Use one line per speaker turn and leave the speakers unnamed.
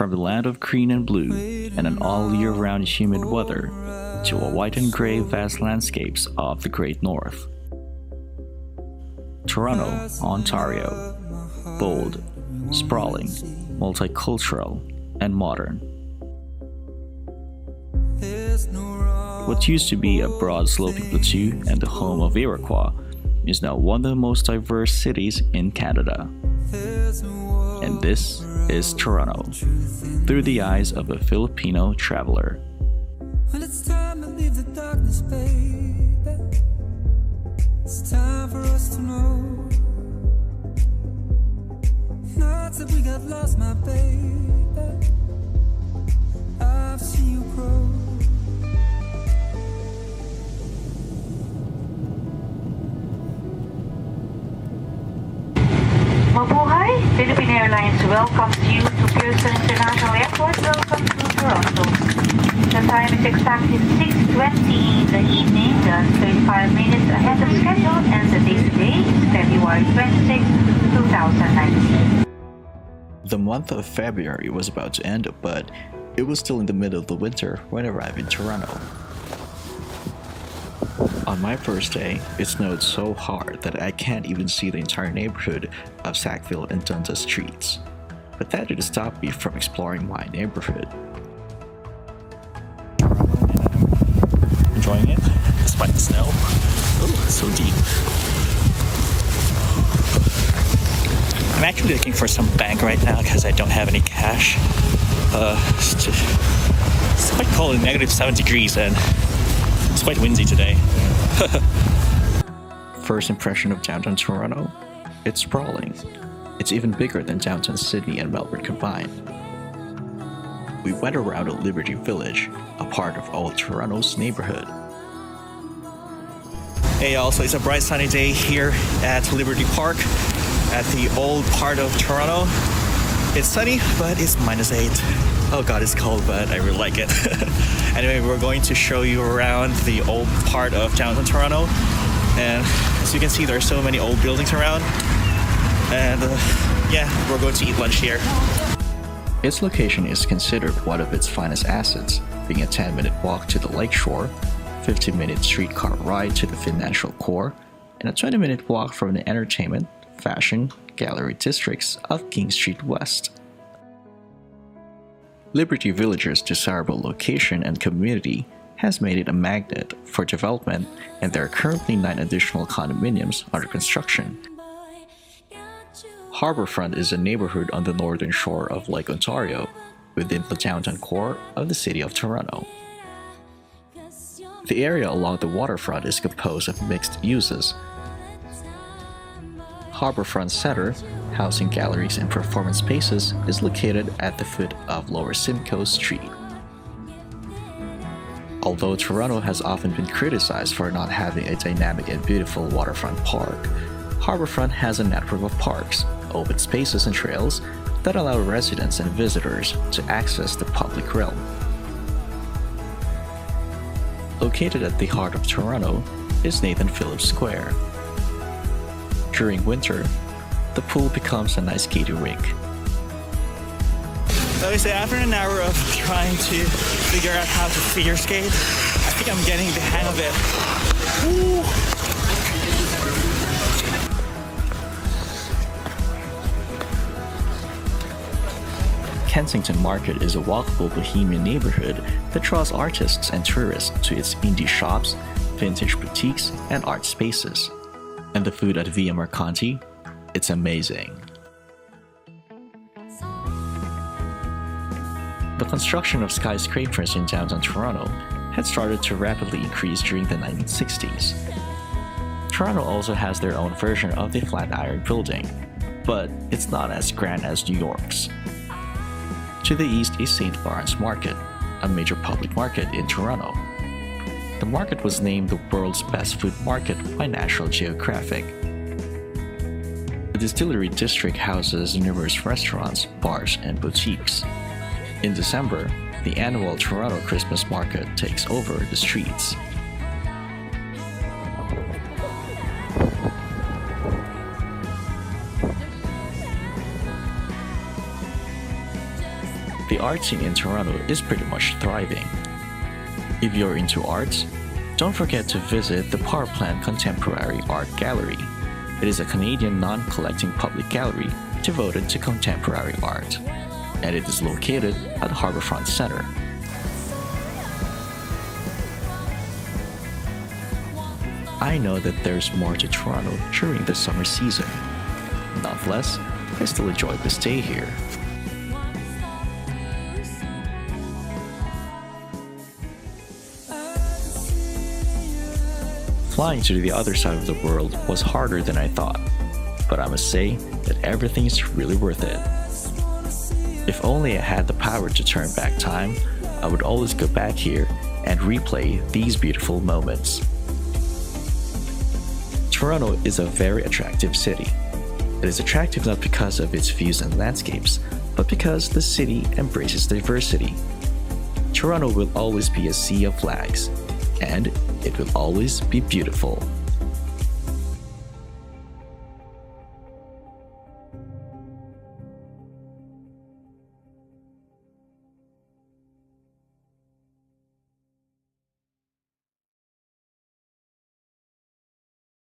From the land of green and blue and an all-year-round humid weather to a white and grey vast landscapes of the Great North. Toronto, Ontario. Bold, sprawling, multicultural, and modern. What used to be a broad sloping plateau and the home of Iroquois is now one of the most diverse cities in Canada. And this is Toronto, through the eyes of a Filipino traveler.
Well, it's time to leave the darkness, baby. It's time for us to know. Not that we got lost, my baby. I've seen you grow.
Mabuhay! Philippine Airlines welcomes you to Pearson International Airport. Welcome to Toronto. The time is exactly 6:20 in the evening, just 35 minutes ahead of schedule, and the date today is February 26, 2019.
The month of February was about to end, but it was still in the middle of the winter when I arrived in Toronto. On my first day, it snowed so hard that I can't even see the entire neighborhood of Sackville and Dundas streets. But that didn't stop me from exploring my neighborhood. I'm enjoying it, despite the snow. Oh, so deep. I'm actually looking for some bank right now because I don't have any cash. It's quite cold, -7 degrees, and it's quite windy today. First impression of downtown Toronto? It's sprawling. It's even bigger than downtown Sydney and Melbourne combined. We went around at Liberty Village, a part of old Toronto's neighborhood. Hey y'all, so it's a bright sunny day here at Liberty Park at the old part of Toronto. It's sunny, but it's -8. Oh god, it's cold, but I really like it. Anyway, we're going to show you around the old part of downtown Toronto. And as you can see, there are so many old buildings around. And yeah, we're going to eat lunch here. Its location is considered one of its finest assets, being a 10-minute walk to the lakeshore, 15-minute streetcar ride to the financial core, and a 20-minute walk from the entertainment, fashion, gallery districts of King Street West. Liberty Village's desirable location and community has made it a magnet for development, and there are currently 9 additional condominiums under construction. Harbourfront is a neighborhood on the northern shore of Lake Ontario, within the downtown core of the city of Toronto. The area along the waterfront is composed of mixed uses. Harbourfront Centre, housing galleries and performance spaces, is located at the foot of Lower Simcoe Street. Although Toronto has often been criticized for not having a dynamic and beautiful waterfront park, Harbourfront has a network of parks, open spaces and trails that allow residents and visitors to access the public realm. Located at the heart of Toronto is Nathan Phillips Square. During winter, the pool becomes a nice skating rink. So after an hour of trying to figure out how to figure skate, I think I'm getting the hang of it. Woo. Kensington Market is a walkable bohemian neighborhood that draws artists and tourists to its indie shops, vintage boutiques, and art spaces. And the food at Via Mercanti? It's amazing. The construction of skyscrapers in downtown Toronto had started to rapidly increase during the 1960s. Toronto also has their own version of the Flatiron Building, but it's not as grand as New York's. To the east is St. Lawrence Market, a major public market in Toronto. The market was named the world's best food market by National Geographic. The Distillery District houses numerous restaurants, bars, and boutiques. In December, the annual Toronto Christmas Market takes over the streets. The art scene in Toronto is pretty much thriving. If you're into arts, don't forget to visit the Power Plant Contemporary Art Gallery. It is a Canadian non-collecting public gallery devoted to contemporary art, and it is located at Harbourfront Centre. I know that there's more to Toronto during the summer season. Nonetheless, I still enjoyed the stay here. Flying to the other side of the world was harder than I thought, but I must say that everything is really worth it. If only I had the power to turn back time, I would always go back here and replay these beautiful moments. Toronto is a very attractive city. It is attractive not because of its views and landscapes, but because the city embraces diversity. Toronto will always be a sea of flags, and it will always be beautiful.